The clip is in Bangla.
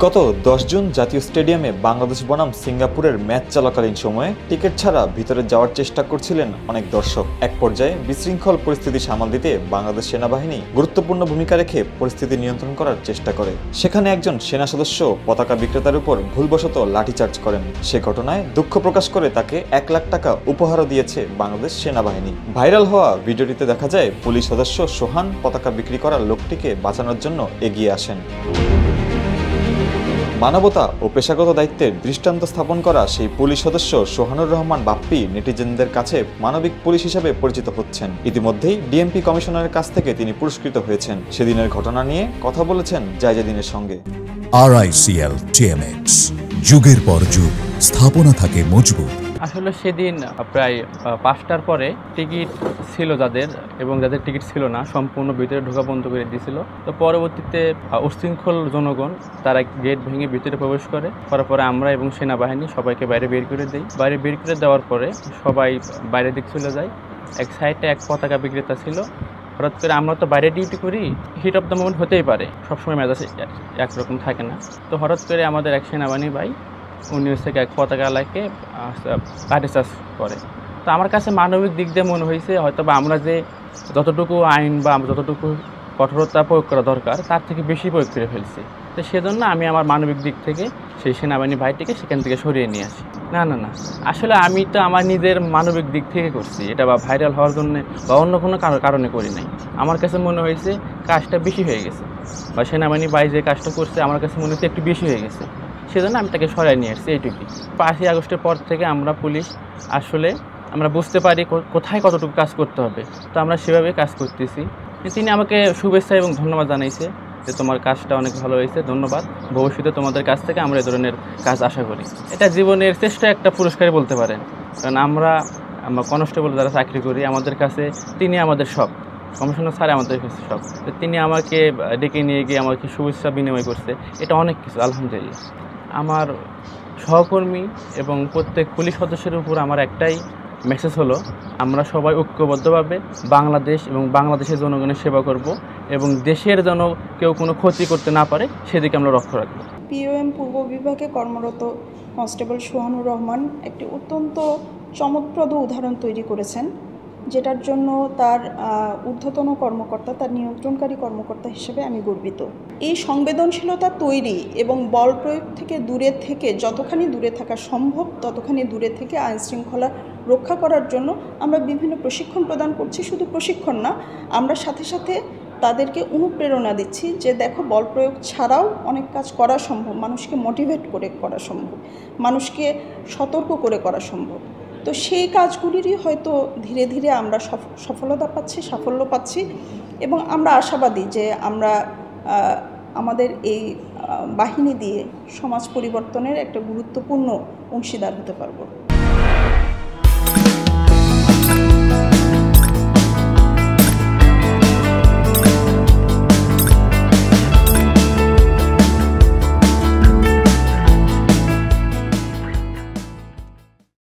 গত 10 জুন জাতীয় স্টেডিয়ামে বাংলাদেশ বনাম সিঙ্গাপুরের ম্যাচ চলাকালীন সময়ে টিকিট ছাড়া ভিতরে যাওয়ার চেষ্টা করছিলেন অনেক দর্শক। এক পর্যায়ে বিশৃঙ্খল পরিস্থিতি সামাল দিতে বাংলাদেশ সেনাবাহিনী গুরুত্বপূর্ণ ভূমিকা রেখে পরিস্থিতি নিয়ন্ত্রণ করার চেষ্টা করে। সেখানে একজন সেনা সদস্য পতাকা বিক্রেতার উপর ভুলবশত লাঠিচার্জ করেন। সে ঘটনায় দুঃখ প্রকাশ করে তাকে 1 লাখ টাকা উপহারও দিয়েছে বাংলাদেশ সেনাবাহিনী। ভাইরাল হওয়া ভিডিওটিতে দেখা যায় পুলিশ সদস্য সোহান পতাকা বিক্রি করা লোকটিকে বাঁচানোর জন্য এগিয়ে আসেন। মানবতা ও পেশাগত দায়িত্বের দৃষ্টান্ত স্থাপন করা সেই পুলিশ সদস্য সোহানুর রহমান বাপ্পি নেটিজেনদের কাছে মানবিক পুলিশ হিসেবে পরিচিত হচ্ছেন। ইতিমধ্যেই ডিএমপি কমিশনারের কাছ থেকে তিনি পুরস্কৃত হয়েছেন। সেদিনের ঘটনা নিয়ে কথা বলেছেন জায়জাদিনের সঙ্গে। RICL TMX, যুগের পর যুগ স্থাপনা থাকে মজবুত। আসলে সেদিন প্রায় 5টার পরে টিকিট ছিল যাদের এবং যাদের টিকিট ছিল না সম্পূর্ণ ভিতরে ঢোকা বন্ধ করে দিয়েছিল। তো পরবর্তীতে উশৃঙ্খল জনগণ তারা গেট ভেঙে ভিতরে প্রবেশ করার পরে আমরা এবং সেনাবাহিনী সবাইকে বাইরে বের করে দিই। বাইরে বের করে দেওয়ার পরে সবাই বাইরের দিক চলে যায়। এক সাইডে এক পতাকা বিক্রেতা ছিল। হঠাৎ করে আমরা তো বাইরে ডিউটি করি, হিট অফ দ্য মোমেন্ট হতেই পারে, সবসময় মেজাজ একরকম থাকে না। তো হঠাৎ করে আমাদের এক সেনাবাহিনী ভাই উনি থেকে এক পতাকালাকে লাঠিচার্জ করে। তো আমার কাছে মানবিক দিক দিয়ে মনে হয়েছে হয়তো বা আমরা যে যতটুকু আইন বা যতটুকু কঠোরতা প্রয়োগ করা দরকার তার থেকে বেশি প্রয়োগ করে ফেলছি। তো সেজন্য আমি আমার মানবিক দিক থেকে সেই সেনাবাহিনী ভাইটিকে সেখান থেকে সরিয়ে নিয়ে আসি। না, আসলে আমি তো আমার নিজের মানবিক দিক থেকে করছি, এটা বা ভাইরাল হওয়ার জন্য বা অন্য কোনো কারণে করি নাই। আমার কাছে মনে হয়েছে কাজটা বেশি হয়ে গেছে, বা সেনাবাহিনী ভাই যে কাজটা করছে আমার কাছে মনে হচ্ছে একটু বেশি হয়ে গেছে, সেজন্য আমি তাকে সরাই নিয়ে আসছি। এইটুকুই। 5ই আগস্টের পর থেকে আমরা পুলিশ আসলে আমরা বুঝতে পারি কোথায় কতটুকু কাজ করতে হবে, তো আমরা সেভাবে কাজ করতেছি। তিনি আমাকে শুভেচ্ছা এবং ধন্যবাদ জানাইছে যে তোমার কাজটা অনেক ভালো হয়েছে, ধন্যবাদ, ভবিষ্যতে তোমাদের কাছ থেকে আমরা এই ধরনের কাজ আশা করি। এটা জীবনের শ্রেষ্ঠ একটা পুরস্কারই বলতে পারেন, কারণ আমরা কনস্টেবল যারা চাকরি করি আমাদের কাছে তিনি আমাদের সব, কমিশনার স্যার আমাদের কাছে সব। তো তিনি আমাকে ডেকে নিয়ে গিয়ে আমাকে শুভেচ্ছা বিনিময় করছে, এটা অনেক কিছু, আলহামদুলিল্লাহ। আমার সহকর্মী এবং প্রত্যেক পুলিশ সদস্যের উপর আমার একটাই মেসেজ হলো, আমরা সবাই ঐক্যবদ্ধভাবে বাংলাদেশ এবং বাংলাদেশের জনগণের সেবা করব এবং দেশের যেন কেউ কোনো ক্ষতি করতে না পারে সেদিকে আমরা লক্ষ্য রাখব। POM পূর্ব বিভাগে কর্মরত কনস্টেবল সোহানুর রহমান একটি অত্যন্ত চমকপ্রদ উদাহরণ তৈরি করেছেন, যেটার জন্য তার ঊর্ধ্বতন কর্মকর্তা, তার নিয়ন্ত্রণকারী কর্মকর্তা হিসেবে আমি গর্বিত। এই সংবেদনশীলতা তৈরি এবং বল প্রয়োগ থেকে দূরে থেকে যতখানি দূরে থাকা সম্ভব ততখানি দূরে থেকে আইনশৃঙ্খলা রক্ষা করার জন্য আমরা বিভিন্ন প্রশিক্ষণ প্রদান করছি। শুধু প্রশিক্ষণ না, আমরা সাথে সাথে তাদেরকে অনুপ্রেরণা দিচ্ছি যে দেখো বল প্রয়োগ ছাড়াও অনেক কাজ করা সম্ভব, মানুষকে মোটিভেট করে করা সম্ভব, মানুষকে সতর্ক করে করা সম্ভব। তো সেই কাজগুলিরই হয়তো ধীরে ধীরে আমরা সাফল্য পাচ্ছি এবং আমরা আশাবাদী যে আমরা আমাদের এই বাহিনী দিয়ে সমাজ পরিবর্তনের একটা গুরুত্বপূর্ণ অংশীদার হতে পারব।